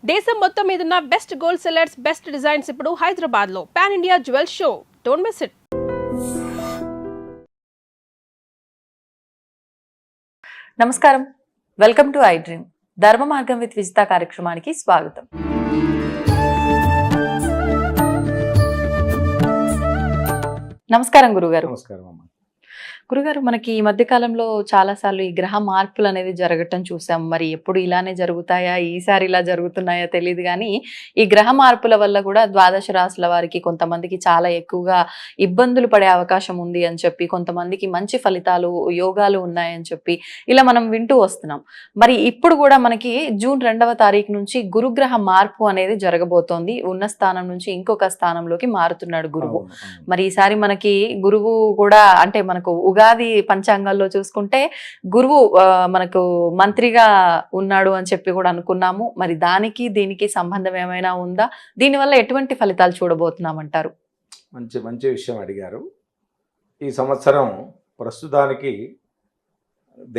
దేశం మొత్తం మీదున్న best gold sellers, best designs ఇప్పుడు హైదరాబాద్ లో pan India jewel show. Don't miss it. నమస్కారం, వెల్కమ్ టు ఐ డ్రీమ్. ధర్మ మార్గం విత్ విజిత కార్యక్రమానికి స్వాగతం. నమస్కారం గురుగారు. నమస్కారం అమ్మ. గురుగారు, మనకి ఈ మధ్య కాలంలో చాలా సార్లు ఈ గ్రహ మార్పులు అనేది జరగటం చూసాం. మరి ఎప్పుడు ఇలానే జరుగుతాయా, ఈసారి ఇలా జరుగుతున్నాయా తెలియదు కానీ ఈ గ్రహ మార్పుల వల్ల కూడా ద్వాదశ రాశుల వారికి కొంతమందికి చాలా ఎక్కువగా ఇబ్బందులు పడే అవకాశం ఉంది అని చెప్పి, కొంతమందికి మంచి ఫలితాలు యోగాలు ఉన్నాయని చెప్పి ఇలా మనం వింటూ వస్తున్నాం. మరి ఇప్పుడు కూడా మనకి జూన్ 2వ తారీఖు నుంచి గురుగ్రహ మార్పు అనేది జరగబోతోంది. ఉన్న స్థానం నుంచి ఇంకొక స్థానంలోకి మారుతున్నాడు గురువు. మరి ఈసారి మనకి గురువు కూడా అంటే మనకు ఉగాది పంచాంగాల్లో చూసుకుంటే గురువు మనకు మంత్రిగా ఉన్నాడు అని చెప్పి కూడా అనుకున్నాము. మరి దానికి దీనికి సంబంధం ఏమైనా ఉందా? దీనివల్ల ఎటువంటి ఫలితాలు చూడబోతున్నామంటారు? మంచి విషయం అడిగారు. ఈ సంవత్సరం ప్రస్తుతానికి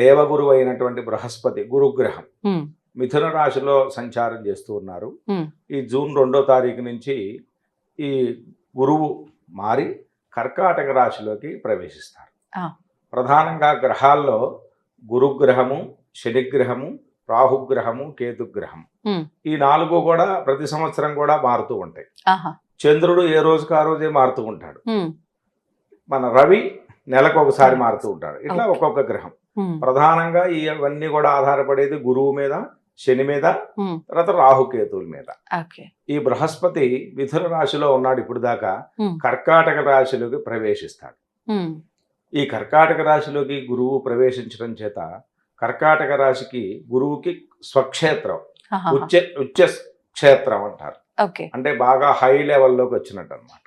దేవగురువు అయినటువంటి బృహస్పతి గురుగ్రహం మిథున రాశిలో సంచారం చేస్తూ ఉన్నారు. ఈ జూన్ 2వ తారీఖు నుంచి ఈ గురువు మారి కర్కాటక రాశిలోకి ప్రవేశిస్తారు. ప్రధానంగా గ్రహాల్లో గురుగ్రహము, శనిగ్రహము, రాహుగ్రహము, కేతుగ్రహం ఈ 4 కూడా ప్రతి సంవత్సరం కూడా మారుతూ ఉంటాయి. చంద్రుడు ఏ రోజుకు ఆ రోజే మారుతూ ఉంటాడు. మన రవి నెలకు ఒకసారి మారుతూ ఉంటాడు. ఇట్లా ఒక్కొక్క గ్రహం. ప్రధానంగా ఇవన్నీ కూడా ఆధారపడేది గురువు మీద, శని మీద, తర్వాత రాహుకేతువుల మీద. ఈ బృహస్పతి మిథున రాశిలో ఉన్నాడు ఇప్పుడు దాకా. కర్కాటక రాశిలోకి ప్రవేశిస్తాడు. ఈ కర్కాటక రాశిలోకి గురువు ప్రవేశించడం చేత కర్కాటక రాశికి గురువుకి స్వక్షేత్రం, ఉచ్చ క్షేత్రం అంటారు. అంటే బాగా హై లెవెల్లోకి వచ్చినట్టు అనమాట.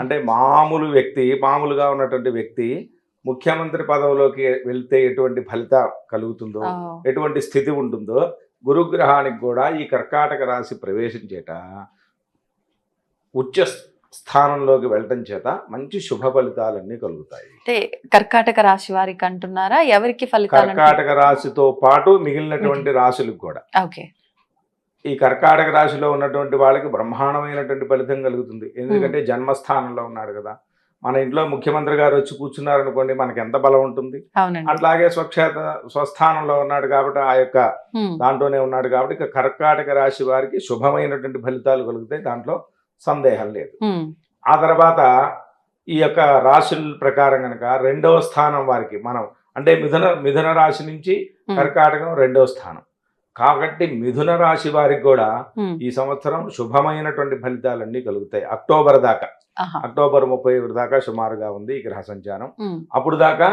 అంటే మామూలుగా ఉన్నటువంటి వ్యక్తి ముఖ్యమంత్రి పదవిలోకి వెళ్తే ఎటువంటి ఫలితం కలుగుతుందో, ఎటువంటి స్థితి ఉంటుందో, గురుగ్రహానికి కూడా ఈ కర్కాటక రాశి ప్రవేశించేట ఉచ్చ స్థానంలోకి వెళ్ళటం చేత మంచి శుభ ఫలితాలన్నీ కలుగుతాయి. అంటే కర్కాటక రాశి వారికి అంటున్నారా? ఎవరికి ఫలితాలు? కర్కాటక రాశితో పాటు మిగిలినటువంటి రాశులకు కూడా. ఈ కర్కాటక రాశిలో ఉన్నటువంటి వాళ్ళకి బ్రహ్మాండమైనటువంటి ఫలితం కలుగుతుంది. ఎందుకంటే జన్మస్థానంలో ఉన్నాడు కదా. మన ఇంట్లో ముఖ్యమంత్రి గారు వచ్చి కూర్చున్నారనుకోండి, మనకి ఎంత బలం ఉంటుంది. అట్లాగే స్వస్థానంలో ఉన్నాడు కాబట్టి, ఆ యొక్క దాంట్లోనే ఉన్నాడు కాబట్టి ఇక కర్కాటక రాశి వారికి శుభమైనటువంటి ఫలితాలు కలుగుతాయి. దాంట్లో సందేహం లేదు. ఆ తర్వాత ఈ యొక్క రాశుల ప్రకారం కనుక 2వ స్థానం వారికి మనం అంటే మిథున రాశి నుంచి కర్కాటకం 2వ స్థానం కాబట్టి మిథున రాశి వారికి కూడా ఈ సంవత్సరం శుభమైనటువంటి ఫలితాలన్నీ కలుగుతాయి. అక్టోబర్ 31 దాకా సుమారుగా ఉంది ఈ గ్రహ సంచారం. అప్పుడు దాకా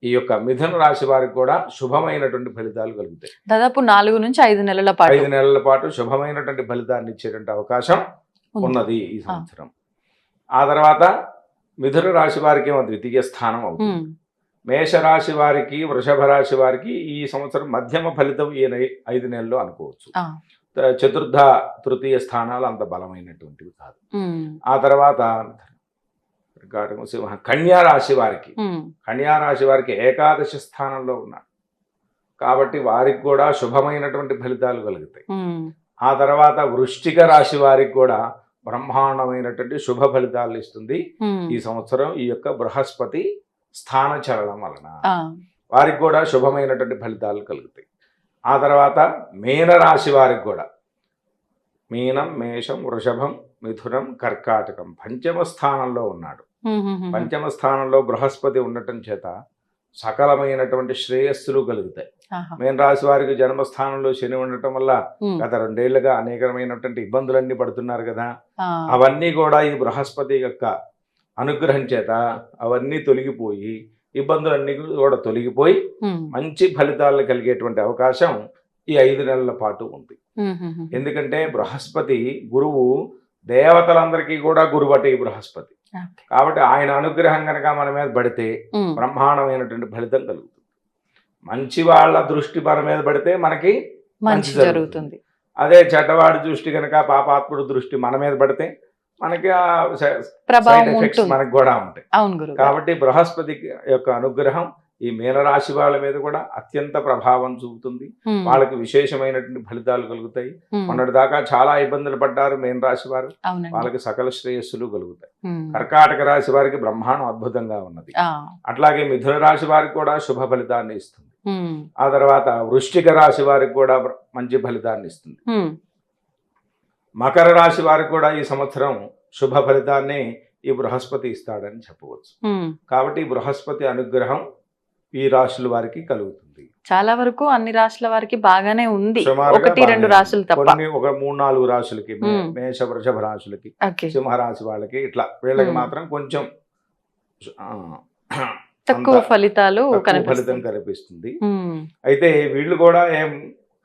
ఈ యొక్క మిథున రాశి వారికి కూడా శుభమైనటువంటి ఫలితాలు కలుగుతాయి. దాదాపు 4 నుంచి 5 నెలల పాటు శుభమైనటువంటి ఫలితాన్ని ఇచ్చేటువంటి అవకాశం ఉన్నది ఈ సంవత్సరం. ఆ తర్వాత మిథున రాశి వారికి ఏమో ద్వితీయ స్థానం అవుతుంది. మేషరాశి వారికి, వృషభ రాశి వారికి ఈ సంవత్సరం మధ్యమ ఫలితం ఈ 5 నెలల్లో అనుకోవచ్చు. చతుర్థ, తృతీయ స్థానాలు అంత బలమైనటువంటివి కాదు. ఆ తర్వాత కన్యా రాశి వారికి ఏకాదశ స్థానంలో ఉన్నారు కాబట్టి వారికి కూడా శుభమైనటువంటి ఫలితాలు కలుగుతాయి. ఆ తర్వాత వృశ్చిక రాశి వారికి కూడా బ్రహ్మాండమైనటువంటి శుభ ఫలితాలు ఇస్తుంది ఈ సంవత్సరం ఈ యొక్క బృహస్పతి స్థాన చలనం వలన. వారికి కూడా శుభమైనటువంటి ఫలితాలు కలుగుతాయి. ఆ తర్వాత మీనరాశి వారికి కూడా మీనం, మేషం, వృషభం, మిథునం, కర్కాటకం పంచమ స్థానంలో ఉన్నాడు. పంచమ స్థానంలో బృహస్పతి ఉండటం చేత సకలమైనటువంటి శ్రేయస్సులు కలుగుతాయి. మీన రాశి వారికి జన్మస్థానంలో శని ఉండటం వల్ల గత 2 ఏళ్లుగా అనేకమైనటువంటి ఇబ్బందులన్నీ పడుతున్నారు కదా. అవన్నీ కూడా ఈ బృహస్పతి యొక్క అనుగ్రహం చేత అవన్నీ తొలగిపోయి, ఇబ్బందులన్నీ కూడా తొలగిపోయి మంచి ఫలితాలను కలిగేటువంటి అవకాశం ఈ 5 నెలల పాటు ఉంది. ఎందుకంటే బృహస్పతి గురువు దేవతలందరికీ కూడా గురువటే ఈ బృహస్పతి. కాబట్టి ఆయన అనుగ్రహం కనుక మన మీద పడితే బ్రహ్మాండమైనటువంటి ఫలితం కలుగుతుంది. మంచి వాళ్ళ దృష్టి మన మీద పడితే మనకి మంచి జరుగుతుంది. అదే చెడ్డవాడి దృష్టి కనుక, పాపాత్ముడి దృష్టి మన మీద పడితే మనకి సైడ్ ఎఫెక్ట్స్ మనకు కూడా ఉంటాయి. కాబట్టి బృహస్పతి యొక్క అనుగ్రహం ఈ మీనరాశి వాళ్ళ మీద కూడా అత్యంత ప్రభావం చూపుతుంది. వాళ్ళకి విశేషమైనటువంటి ఫలితాలు కలుగుతాయి. మొన్నటి దాకా చాలా ఇబ్బందులు పడ్డారు మీనరాశి వారు, వాళ్ళకి సకల శ్రేయస్సులు కలుగుతాయి. కర్కాటక రాశి వారికి బ్రహ్మాండం అద్భుతంగా ఉన్నది. అట్లాగే మిథున రాశి వారికి కూడా శుభ ఫలితాన్ని ఇస్తుంది. ఆ తర్వాత వృశ్చిక రాశి వారికి కూడా మంచి ఫలితాన్ని ఇస్తుంది. మకర రాశి వారికి కూడా ఈ సంవత్సరం శుభ ఫలితాన్ని ఈ బృహస్పతి ఇస్తాడని చెప్పవచ్చు. కాబట్టి ఈ బృహస్పతి అనుగ్రహం ఈ రాశుల వారికి కలుగుతుంది. చాలా వరకు అన్ని రాశుల వారికి బాగానే ఉంది. 1-2 రాశులు తప్ప ఒక 3-4 రాశులకి, మేష వృషభ రాశులకి, సింహరాశి వాళ్ళకి, ఇట్లా వీళ్ళకి మాత్రం కొంచెం తక్కువ ఫలితాలు ఫలితం కనిపిస్తుంది. అయితే వీళ్ళు కూడా ఏం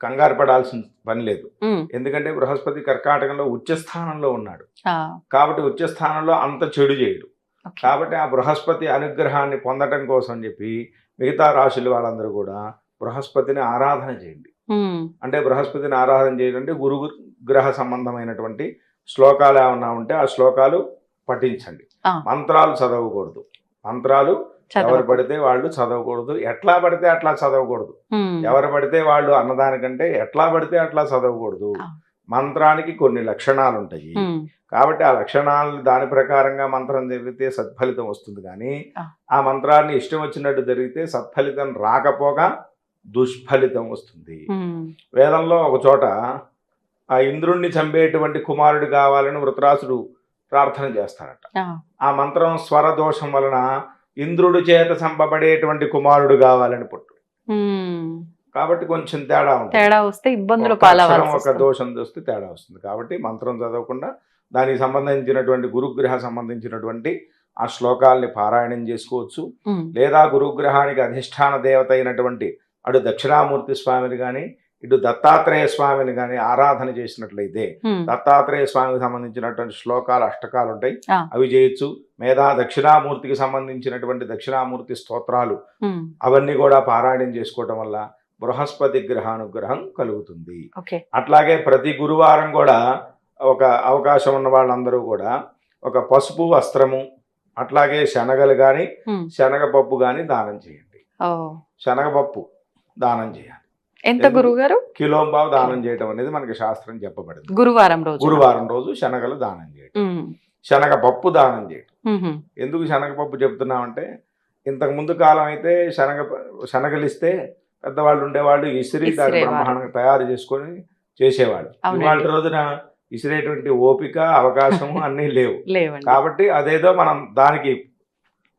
కంగారు పడాల్సిన పని లేదు. ఎందుకంటే బృహస్పతి కర్కాటకంలో ఉచ్చ స్థానంలో ఉన్నాడు. కాబట్టి ఉచ్చ స్థానంలో అంత చెడు చేయడు. కాబట్టి ఆ బృహస్పతి అనుగ్రహాన్ని పొందటం కోసం చెప్పి మిగతా రాశుల వాళ్ళందరూ కూడా బృహస్పతిని ఆరాధన చేయండి. అంటే బృహస్పతిని ఆరాధన చేయడం అంటే గురు గ్రహ సంబంధమైనటువంటి శ్లోకాలు ఏమన్నా ఉంటే ఆ శ్లోకాలు పఠించండి. మంత్రాలు చదవకూడదు. మంత్రాలు ఎవరు పడితే వాళ్ళు చదవకూడదు. ఎట్లా పడితే అట్లా చదవకూడదు. ఎవరు పడితే వాళ్ళు అన్నదానికంటే ఎట్లా పడితే అట్లా చదవకూడదు. మంత్రానికి కొన్ని లక్షణాలు ఉంటాయి. కాబట్టి ఆ లక్షణాలు దాని ప్రకారంగా మంత్రం జరిగితే సత్ఫలితం వస్తుంది. కానీ ఆ మంత్రాన్ని ఇష్టం వచ్చినట్టు జరిగితే సత్ఫలితం రాకపోగా దుష్ఫలితం వస్తుంది. వేదంలో ఒక చోట ఆ ఇంద్రుణ్ణి చంపేటువంటి కుమారుడు కావాలని వృత్రాసుడు ప్రార్థన చేస్తాడట. ఆ మంత్రం స్వర దోషం వలన ఇంద్రుడి చేత చంపబడేటువంటి కుమారుడు కావాలని పుట్టు. కాబట్టి కొంచెం తేడా వస్తే ఇబ్బందులు ఒక దోషం చూస్తే తేడా వస్తుంది. కాబట్టి మంత్రం చదవకుండా దానికి సంబంధించినటువంటి గురుగ్రహ సంబంధించినటువంటి ఆ శ్లోకాల్ని పారాయణం చేసుకోవచ్చు. లేదా గురుగ్రహానికి అధిష్టాన దేవత అయినటువంటి అటు దక్షిణామూర్తి స్వామిని కానీ ఇటు దత్తాత్రేయ స్వామిని కానీ ఆరాధన చేసినట్లయితే దత్తాత్రేయ స్వామికి సంబంధించినటువంటి శ్లోకాలు అష్టకాలు ఉంటాయి, అవి చేయొచ్చు. మేధా దక్షిణామూర్తికి సంబంధించినటువంటి దక్షిణామూర్తి స్తోత్రాలు అవన్నీ కూడా పారాయణం చేసుకోవటం వల్ల బృహస్పతి గ్రహానుగ్రహం కలుగుతుంది. అట్లాగే ప్రతి గురువారం కూడా ఒక అవకాశం ఉన్న వాళ్ళందరూ కూడా ఒక పసుపు వస్త్రము అట్లాగే శనగలు కానీ శనగపప్పు కానీ దానం చేయండి. శనగపప్పు దానం చేయాలి. ఎంత గురువుగారు? కిలోంబావు దానం చేయడం అనేది మనకి శాస్త్రం చెప్పబడింది. గురువారం రోజు శనగలు దానం చేయడం, శనగపప్పు దానం చేయడం. ఎందుకు శనగపప్పు చెప్తున్నామంటే ఇంతకు ముందు కాలం అయితే శనగలు ఇస్తే పెద్దవాళ్ళు ఉండేవాళ్ళు ఇసిరి దాన్ని బ్రహ్మాండంగా తయారు చేసుకొని చేసేవాళ్ళు. ఇవాళ రోజున ఇసిరేటువంటి ఓపిక అవకాశం అన్నీ లేవు. కాబట్టి అదేదో మనం దానికి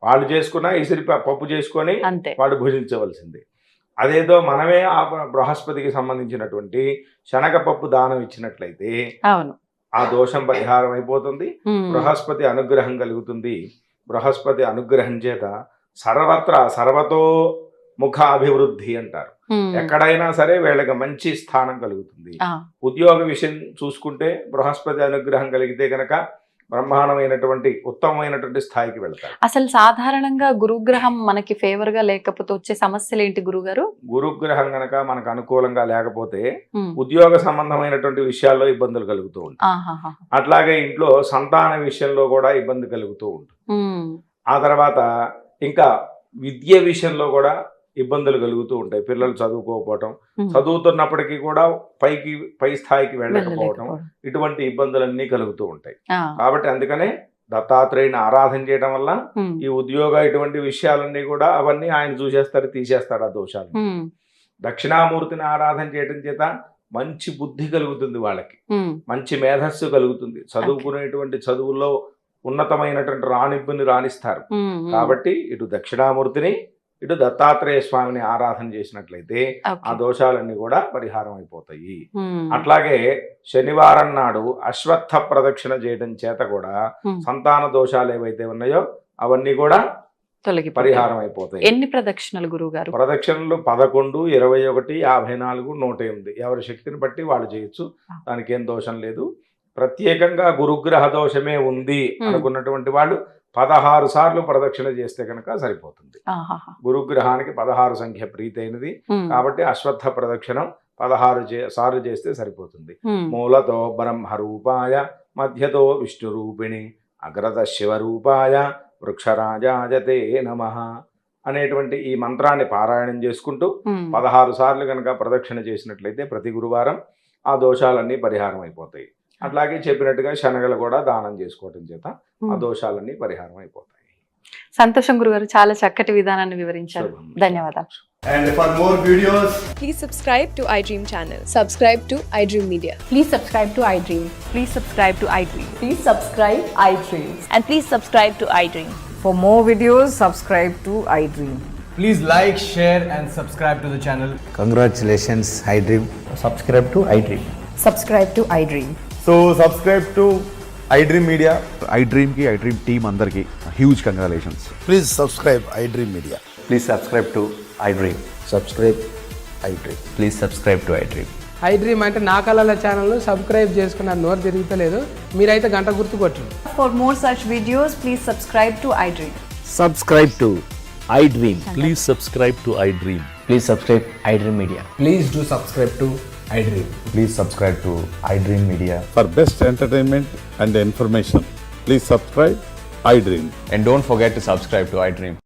వాళ్ళు చేసుకున్న ఇసిరి పప్పు చేసుకొని వాళ్ళు భుజించవలసింది. అదేదో మనమే ఆ బృహస్పతికి సంబంధించినటువంటి శనగపప్పు దానం ఇచ్చినట్లయితే ఆ దోషం పరిహారం అయిపోతుంది. బృహస్పతి అనుగ్రహం కలుగుతుంది. బృహస్పతి అనుగ్రహం చేత సర్వతో ముఖ అభివృద్ధి అంటారు. ఎక్కడైనా సరే వీళ్ళకి మంచి స్థానం కలుగుతుంది. ఉద్యోగ విషయం చూసుకుంటే బృహస్పతి అనుగ్రహం కలిగితే కనుక బ్రహ్మాండమైనటువంటి ఉత్తమమైనటువంటి స్థాయికి వెళ్తారు. అసలు సాధారణంగా గురుగ్రహం మనకి ఫేవర్ గా లేకపోతే వచ్చే సమస్యలు ఏంటి గురుగారు? గురుగ్రహం గనక మనకు అనుకూలంగా లేకపోతే ఉద్యోగ సంబంధమైనటువంటి విషయాల్లో ఇబ్బందులు కలుగుతూ ఉంటాయి. అట్లాగే ఇంట్లో సంతాన విషయంలో కూడా ఇబ్బంది కలుగుతూ ఉంటుంది. ఆ తర్వాత ఇంకా విద్య విషయంలో కూడా ఇబ్బందులు కలుగుతూ ఉంటాయి. పిల్లలు చదువుకోకపోవటం, చదువుతున్నప్పటికీ కూడా పై స్థాయికి వెళ్ళకపోవటం, ఇటువంటి ఇబ్బందులన్నీ కలుగుతూ ఉంటాయి. కాబట్టి అందుకనే దత్తాత్రేయుని ఆరాధన చేయడం వల్ల ఈ ఉద్యోగ ఇటువంటి విషయాలన్నీ కూడా అవన్నీ ఆయన చూసేస్తారు, తీసేస్తాడు ఆ దోషాలు. దక్షిణామూర్తిని ఆరాధన చేయడం చేత మంచి బుద్ధి కలుగుతుంది, వాళ్ళకి మంచి మేధస్సు కలుగుతుంది. చదువుకునేటువంటి చదువుల్లో ఉన్నతమైనటువంటి రాణింపుని రాణిస్తారు. కాబట్టి ఇటు దక్షిణామూర్తిని ఇటు దత్తాత్రేయ స్వామిని ఆరాధన చేసినట్లయితే ఆ దోషాలన్నీ కూడా పరిహారం అయిపోతాయి. అట్లాగే శనివారం నాడు అశ్వత్థ ప్రదక్షిణ చేయడం చేత కూడా సంతాన దోషాలు ఏవైతే ఉన్నాయో అవన్నీ కూడా పరిహారం అయిపోతాయి. ఎన్ని ప్రదక్షిణలు గురువుగారు? ప్రదక్షిణలు 11, 21, 54, 108 ఎవరి శక్తిని బట్టి వాళ్ళు చేయొచ్చు. దానికి ఏం దోషం లేదు. ప్రత్యేకంగా గురుగ్రహ దోషమే ఉంది అనుకున్నటువంటి వాళ్ళు 16 సార్లు ప్రదక్షిణ చేస్తే కనుక సరిపోతుంది. గురుగ్రహానికి 16 సంఖ్య ప్రీతైనది కాబట్టి అశ్వత్థ ప్రదక్షిణం 16 సార్లు చేస్తే సరిపోతుంది. మూలతో బ్రహ్మరూపాయ, మధ్యతో విష్ణు రూపిణి, అగ్రత శివరూపాయ, వృక్షరాజాయతే నమః అనేటువంటి ఈ మంత్రాన్ని పారాయణం చేసుకుంటూ 16 సార్లు కనుక ప్రదక్షిణ చేసినట్లయితే ప్రతి గురువారం ఆ దోషాలన్నీ పరిహారం అయిపోతాయి. అట్లాగే చెప్పినట్టుగా శనగలు కూడా దానం చేసుకోవటం చేత ఆ దోషాలన్నీ పరిహారం అయిపోతాయి. సంతోషం గురుగారు, చాలా చక్కటి విధానాన్ని వివరించారు. ధన్యవాదాలు. And for more videos, Please subscribe to iDream channel. Subscribe to iDream Media. Please subscribe to iDream. Please subscribe to iDream. Please subscribe iDream. And please subscribe to iDream. For more videos, subscribe to iDream. please like, share and subscribe to the channel. Congratulations, iDream. Subscribe to iDream. Subscribe to iDream. So subscribe to iDream Media. iDream ki iDream team andarki huge congratulations. Please subscribe iDream Media. Please subscribe to iDream. Subscribe iDream. Please subscribe to iDream. iDream అంటే నా కళల channel subscribe చేసుకున్నారు, నోరు తిరుగుతలేదు, మీరైతే గంట గుర్తు కొట్టండి. For more such videos, please subscribe to iDream. Subscribe to iDream. Please subscribe to iDream. Please subscribe iDream Media. Please do subscribe to iDream. Please subscribe to iDream Media. For best entertainment and information, please subscribe iDream. And don't forget to subscribe to iDream.